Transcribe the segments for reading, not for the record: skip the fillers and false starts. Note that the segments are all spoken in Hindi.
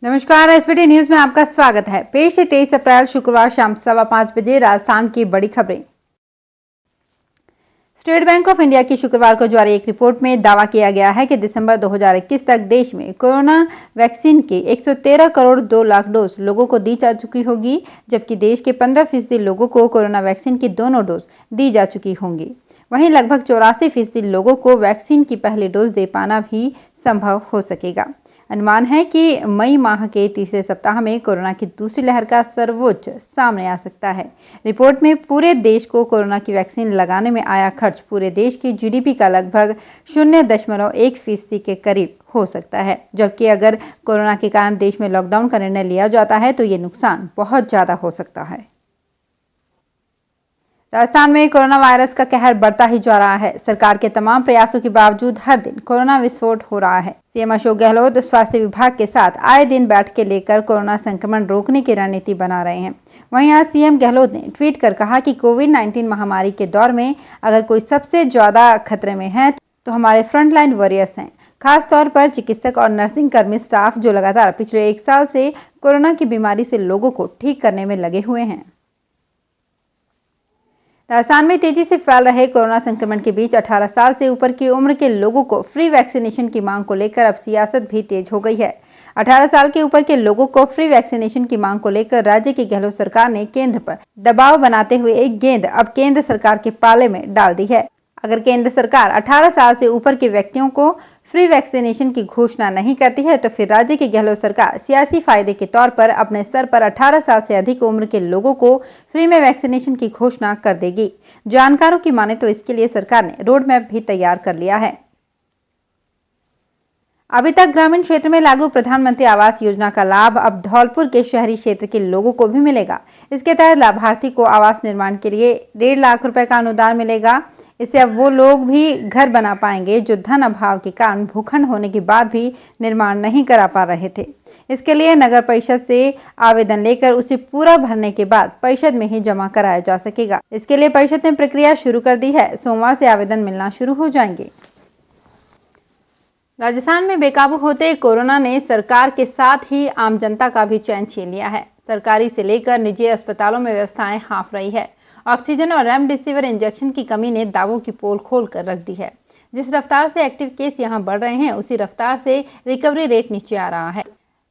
नमस्कार, एसबीटी न्यूज में आपका स्वागत है। पेश है 23 अप्रैल शुक्रवार शाम 5:15 बजे राजस्थान की बड़ी खबरें। स्टेट बैंक ऑफ इंडिया की शुक्रवार को जारी एक रिपोर्ट में दावा किया गया है कि दिसंबर 2021 तक देश में कोरोना वैक्सीन की 113 करोड़ 2 लाख डोज लोगों को दी जा चुकी होगी, जबकि देश के 15% लोगों को कोरोना वैक्सीन की दोनों डोज दी जा चुकी होंगी। वहीं लगभग 84% लोगों को वैक्सीन की पहली डोज दे पाना भी संभव हो सकेगा। अनुमान है कि मई माह के तीसरे सप्ताह में कोरोना की दूसरी लहर का सर्वोच्च सामने आ सकता है। रिपोर्ट में पूरे देश को कोरोना की वैक्सीन लगाने में आया खर्च पूरे देश की जीडीपी का लगभग 0.1% के करीब हो सकता है, जबकि अगर कोरोना के कारण देश में लॉकडाउन का निर्णय लिया जाता है तो ये नुकसान बहुत ज्यादा हो सकता है। राजस्थान में कोरोना वायरस का कहर बढ़ता ही जा रहा है। सरकार के तमाम प्रयासों के बावजूद हर दिन कोरोना विस्फोट हो रहा है। सीएम अशोक गहलोत स्वास्थ्य विभाग के साथ आए दिन बैठकें लेकर कोरोना संक्रमण रोकने की रणनीति बना रहे हैं। वहीं आज सीएम गहलोत ने ट्वीट कर कहा कि कोविड-19 महामारी के दौर में अगर कोई सबसे ज्यादा खतरे में है तो हमारे फ्रंटलाइन वॉरियर्स हैं, खास तौर पर चिकित्सक और नर्सिंग कर्मी स्टाफ जो लगातार पिछले 1 साल से कोरोना की बीमारी से लोगों को ठीक करने में लगे हुए हैं। राजस्थान में तेजी से फैल रहे कोरोना संक्रमण के बीच 18 साल से ऊपर की उम्र के लोगों को फ्री वैक्सीनेशन की मांग को लेकर अब सियासत भी तेज हो गई है। 18 साल के ऊपर के लोगों को फ्री वैक्सीनेशन की मांग को लेकर राज्य की गहलोत सरकार ने केंद्र पर दबाव बनाते हुए एक गेंद अब केंद्र सरकार के पाले में डाल दी है। अगर केंद्र सरकार 18 साल से ऊपर के व्यक्तियों को फ्री वैक्सीनेशन की घोषणा नहीं करती है तो फिर राज्य की गहलोत सरकार सियासी फायदे के तौर पर अपने स्तर पर 18 साल से अधिक उम्र के लोगों को फ्री में वैक्सीनेशन की घोषणा कर देगी। जानकारों की माने तो इसके लिए सरकार ने रोड मैप भी तैयार कर लिया है। अभी तक ग्रामीण क्षेत्र में लागू प्रधानमंत्री आवास योजना का लाभ अब धौलपुर के शहरी क्षेत्र के लोगों को भी मिलेगा। इसके तहत लाभार्थी को आवास निर्माण के लिए 1.5 लाख रुपए का अनुदान मिलेगा। इससे अब वो लोग भी घर बना पाएंगे जो धन अभाव के कारण भूखंड होने के बाद भी निर्माण नहीं करा पा रहे थे। इसके लिए नगर परिषद से आवेदन लेकर उसे पूरा भरने के बाद परिषद में ही जमा कराया जा सकेगा। इसके लिए परिषद ने प्रक्रिया शुरू कर दी है। सोमवार से आवेदन मिलना शुरू हो जाएंगे। राजस्थान में बेकाबू होते कोरोना ने सरकार के साथ ही आम जनता का भी चैन छीन लिया है। सरकारी से लेकर निजी अस्पतालों में व्यवस्थाएं हाँफ रही है। ऑक्सीजन और रेमडेसिविर इंजेक्शन की कमी ने दावों की पोल खोल कर रख दी है। जिस रफ्तार से एक्टिव केस यहां बढ़ रहे हैं उसी रफ्तार से रिकवरी रेट नीचे आ रहा है।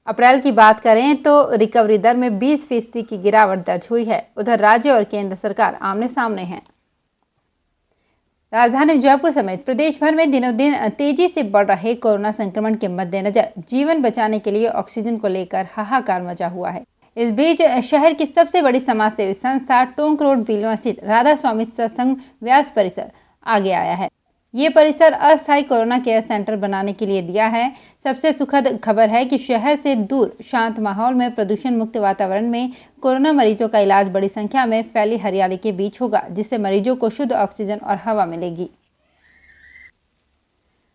अप्रैल की बात करें तो रिकवरी दर में 20% की गिरावट दर्ज हुई है। उधर राज्य और केंद्र सरकार आमने सामने हैं। राजधानी जयपुर समेत प्रदेश भर में दिनों दिन तेजी से बढ़ रहे कोरोना संक्रमण के मद्देनजर जीवन बचाने के लिए ऑक्सीजन को लेकर हाहाकार मचा हुआ है। इस बीच शहर की सबसे बड़ी समाजसेवी संस्था टोंक रोड भीलवाड़ा स्थित राधा स्वामी सत्संग व्यास परिसर आगे आया है। ये परिसर अस्थायी कोरोना केयर सेंटर बनाने के लिए दिया है। सबसे सुखद खबर है कि शहर से दूर शांत माहौल में प्रदूषण मुक्त वातावरण में कोरोना मरीजों का इलाज बड़ी संख्या में फैली हरियाली के बीच होगा, जिससे मरीजों को शुद्ध ऑक्सीजन और हवा मिलेगी।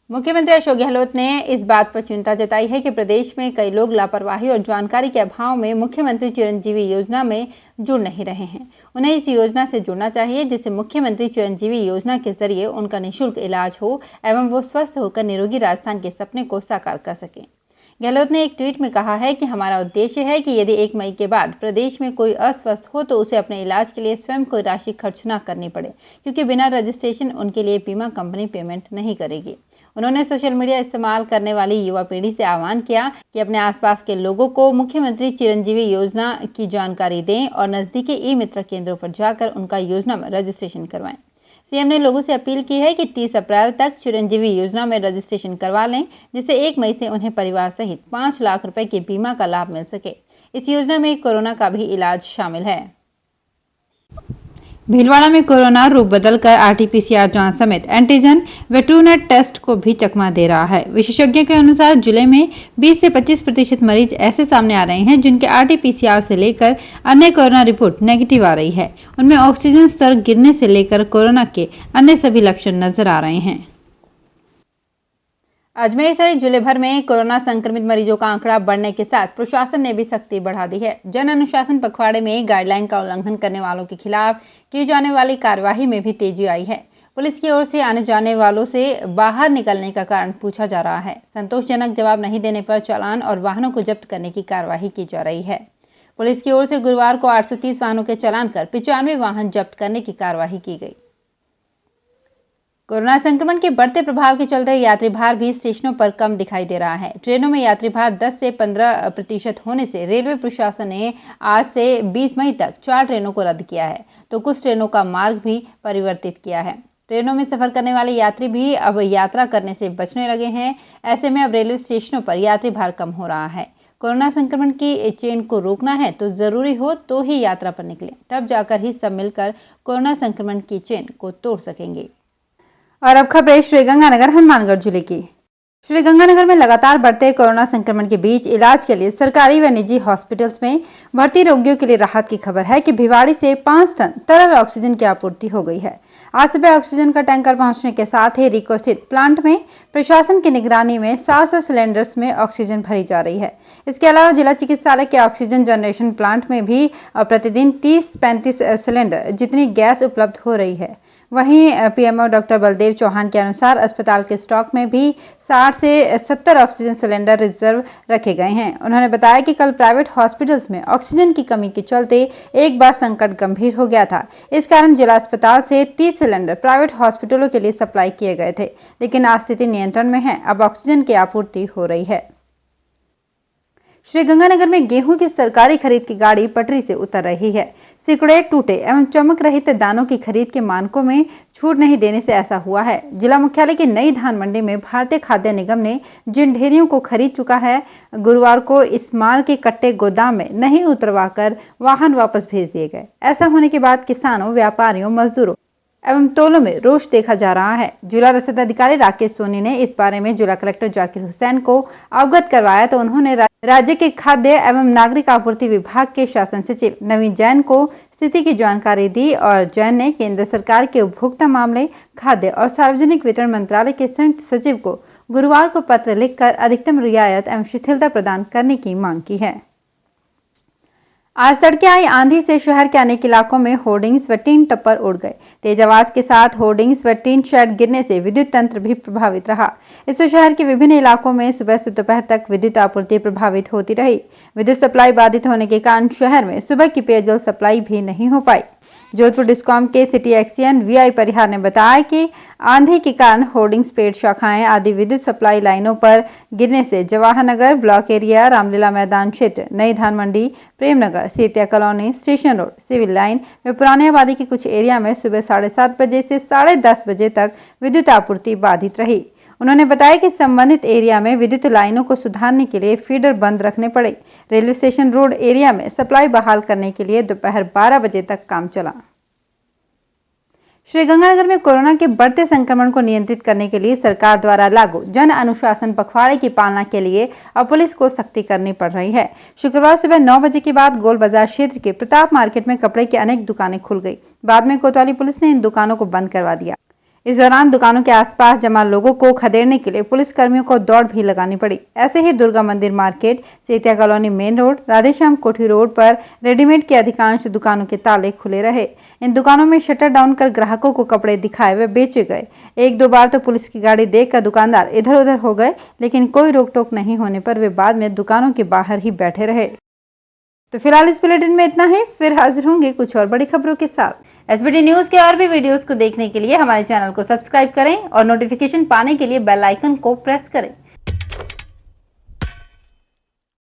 मुख्यमंत्री अशोक गहलोत ने इस बात पर चिंता जताई है कि प्रदेश में कई लोग लापरवाही और जानकारी के अभाव में मुख्यमंत्री चिरंजीवी योजना में जुड़ नहीं रहे हैं। उन्हें इस योजना से जुड़ना चाहिए, जिससे मुख्यमंत्री चिरंजीवी योजना के जरिए उनका निःशुल्क इलाज हो एवं वो स्वस्थ होकर निरोगी राजस्थान के सपने को साकार कर सकें। गहलोत ने एक ट्वीट में कहा है कि हमारा उद्देश्य है कि यदि 1 मई के बाद प्रदेश में कोई अस्वस्थ हो तो उसे अपने इलाज के लिए स्वयं कोई राशि खर्च न करनी पड़े, क्योंकि बिना रजिस्ट्रेशन उनके लिए बीमा कंपनी पेमेंट नहीं करेगी। उन्होंने सोशल मीडिया इस्तेमाल करने वाली युवा पीढ़ी से आह्वान किया कि अपने आसपास के लोगों को मुख्यमंत्री चिरंजीवी योजना की जानकारी दें और नजदीकी ई-मित्र केंद्रों पर जाकर उनका योजना में रजिस्ट्रेशन करवाएं। सीएम ने लोगों से अपील की है कि 30 अप्रैल तक चिरंजीवी योजना में रजिस्ट्रेशन करवा लें, जिससे 1 मई से उन्हें परिवार सहित 5 लाख रुपए के बीमा का लाभ मिल सके। इस योजना में कोरोना का भी इलाज शामिल है। भीलवाड़ा में कोरोना रूप बदलकर आरटी-पीसीआर जांच समेत एंटीजन व ट्रूनेट टेस्ट को भी चकमा दे रहा है। विशेषज्ञों के अनुसार जिले में 20 से 25% मरीज ऐसे सामने आ रहे हैं जिनके आरटी-पीसीआर से लेकर अन्य कोरोना रिपोर्ट नेगेटिव आ रही है। उनमें ऑक्सीजन स्तर गिरने से लेकर कोरोना के अन्य सभी लक्षण नजर आ रहे हैं। अजमेर सहित जिले भर में कोरोना संक्रमित मरीजों का आंकड़ा बढ़ने के साथ प्रशासन ने भी सख्ती बढ़ा दी है। जन अनुशासन पखवाड़े में गाइडलाइन का उल्लंघन करने वालों के खिलाफ की जाने वाली कार्यवाही में भी तेजी आई है। पुलिस की ओर से आने जाने वालों से बाहर निकलने का कारण पूछा जा रहा है। संतोषजनक जवाब नहीं देने पर चालान और वाहनों को जब्त करने की कार्रवाई की जा रही है। पुलिस की ओर से गुरुवार को 830 वाहनों के चालान कर 95 वाहन जब्त करने की कार्रवाई की गई। कोरोना संक्रमण के बढ़ते प्रभाव के चलते यात्री भार भी स्टेशनों पर कम दिखाई दे रहा है। ट्रेनों में यात्री भार 10 से 15% होने से रेलवे प्रशासन ने आज से 20 मई तक 4 ट्रेनों को रद्द किया है, तो कुछ ट्रेनों का मार्ग भी परिवर्तित किया है। ट्रेनों में सफर करने वाले यात्री भी अब यात्रा करने से बचने लगे हैं। ऐसे में अब रेलवे स्टेशनों पर यात्री भार कम हो रहा है। कोरोना संक्रमण की चेन को रोकना है तो जरूरी हो तो ही यात्रा पर निकलें, तब जाकर ही सब मिलकर कोरोना संक्रमण की चेन को तोड़ सकेंगे। और अब खबरें श्रीगंगानगर हनुमानगढ़ जिले की। श्रीगंगानगर में लगातार बढ़ते कोरोना संक्रमण के बीच इलाज के लिए सरकारी व निजी हॉस्पिटल्स में भर्ती रोगियों के लिए राहत की खबर है कि भिवाड़ी से 5 टन तरल ऑक्सीजन की आपूर्ति हो गई है। आज सुबह ऑक्सीजन का टैंकर पहुंचने के साथ ही रिको स्थित प्लांट में प्रशासन की निगरानी में 700 सिलेंडर्स में ऑक्सीजन भरी जा रही है। इसके अलावा जिला चिकित्सालय के ऑक्सीजन जनरेशन प्लांट में भी प्रतिदिन 30-35 सिलेंडर जितनी गैस उपलब्ध हो रही है। वहीं पीएमओ डॉक्टर बलदेव चौहान के अनुसार अस्पताल के स्टॉक में भी 60 से 70 ऑक्सीजन सिलेंडर रिजर्व रखे गए हैं। उन्होंने बताया कि कल प्राइवेट हॉस्पिटल्स में ऑक्सीजन की कमी के चलते एक बार संकट गंभीर हो गया था। इस कारण जिला अस्पताल से 30 सिलेंडर प्राइवेट हॉस्पिटलों के लिए सप्लाई किए गए थे, लेकिन आज स्थिति नियंत्रण में है। अब ऑक्सीजन की आपूर्ति हो रही है। श्रीगंगानगर में गेहूं की सरकारी खरीद की गाड़ी पटरी से उतर रही है। सिकुड़े, टूटे एवं चमक रहित दानों की खरीद के मानकों में छूट नहीं देने से ऐसा हुआ है। जिला मुख्यालय की नई धान मंडी में भारतीय खाद्य निगम ने जिन ढेरियों को खरीद चुका है, गुरुवार को इस माल के कट्टे गोदाम में नहीं उतरवाकर वाहन वापस भेज दिए गए। ऐसा होने के बाद किसानों, व्यापारियों, मजदूरों एवं टोलों में रोष देखा जा रहा है। जिला रसद अधिकारी राकेश सोनी ने इस बारे में जिला कलेक्टर जाकिर हुसैन को अवगत करवाया, तो उन्होंने राज्य के खाद्य एवं नागरिक आपूर्ति विभाग के शासन सचिव नवीन जैन को स्थिति की जानकारी दी और जैन ने केंद्र सरकार के उपभोक्ता मामले, खाद्य और सार्वजनिक वितरण मंत्रालय के संयुक्त सचिव को गुरुवार को पत्र लिखकर अधिकतम रियायत एवं शिथिलता प्रदान करने की मांग की है। आज तड़के आई आंधी से शहर के अनेक इलाकों में होर्डिंग्स व टीन टप्पर उड़ गए। तेज आवाज के साथ होर्डिंग्स व टीन शेड गिरने से विद्युत तंत्र भी प्रभावित रहा। इससे शहर के विभिन्न इलाकों में सुबह से दोपहर तक विद्युत आपूर्ति प्रभावित होती रही। विद्युत सप्लाई बाधित होने के कारण शहर में सुबह की पेयजल सप्लाई भी नहीं हो पाई। जोधपुर डिस्कॉम के सिटी एक्सियन वीआई परिहार ने बताया कि आंधी के कारण होर्डिंग्स, पेड़ शाखाएं आदि विद्युत सप्लाई लाइनों पर गिरने से जवाहर नगर ब्लॉक एरिया, रामलीला मैदान क्षेत्र, Nai Dhan Mandi, Premnagar, Sitiya colony, station road, civil line व पुरानी आबादी के कुछ एरिया में सुबह 7:30 बजे से 10:30 बजे तक विद्युत आपूर्ति बाधित रही। उन्होंने बताया कि संबंधित एरिया में विद्युत लाइनों को सुधारने के लिए फीडर बंद रखने पड़े। रेलवे स्टेशन रोड एरिया में सप्लाई बहाल करने के लिए दोपहर 12 बजे तक काम चला। श्रीगंगानगर में कोरोना के बढ़ते संक्रमण को नियंत्रित करने के लिए सरकार द्वारा लागू जन अनुशासन पखवाड़े की पालना के लिए अब पुलिस को सख्ती करनी पड़ रही है। शुक्रवार सुबह 9 बजे के बाद गोल बाजार क्षेत्र के प्रताप मार्केट में कपड़े की अनेक दुकानें खुल गई। बाद में कोतवाली पुलिस ने इन दुकानों को बंद करवा दिया। इस दौरान दुकानों के आसपास जमा लोगों को खदेड़ने के लिए पुलिस कर्मियों को दौड़ भी लगानी पड़ी। ऐसे ही Durga Mandir market, Sitiya colony main road, Radheshyam Kothi road पर रेडीमेड की अधिकांश दुकानों के ताले खुले रहे। इन दुकानों में शटर डाउन कर ग्राहकों को कपड़े दिखाए व बेचे गए। 1-2 बार तो पुलिस की गाड़ी देखकर दुकानदार इधर उधर हो गए, लेकिन कोई रोक टोक नहीं होने पर वे बाद में दुकानों के बाहर ही बैठे रहे। तो फिलहाल इस बुलेटिन में इतना ही। फिर हाजिर होंगे कुछ और बड़ी खबरों के साथ। एसबीटी न्यूज के और भी वीडियोस को देखने के लिए हमारे चैनल को सब्सक्राइब करें और नोटिफिकेशन पाने के लिए बेल आइकन को प्रेस करें।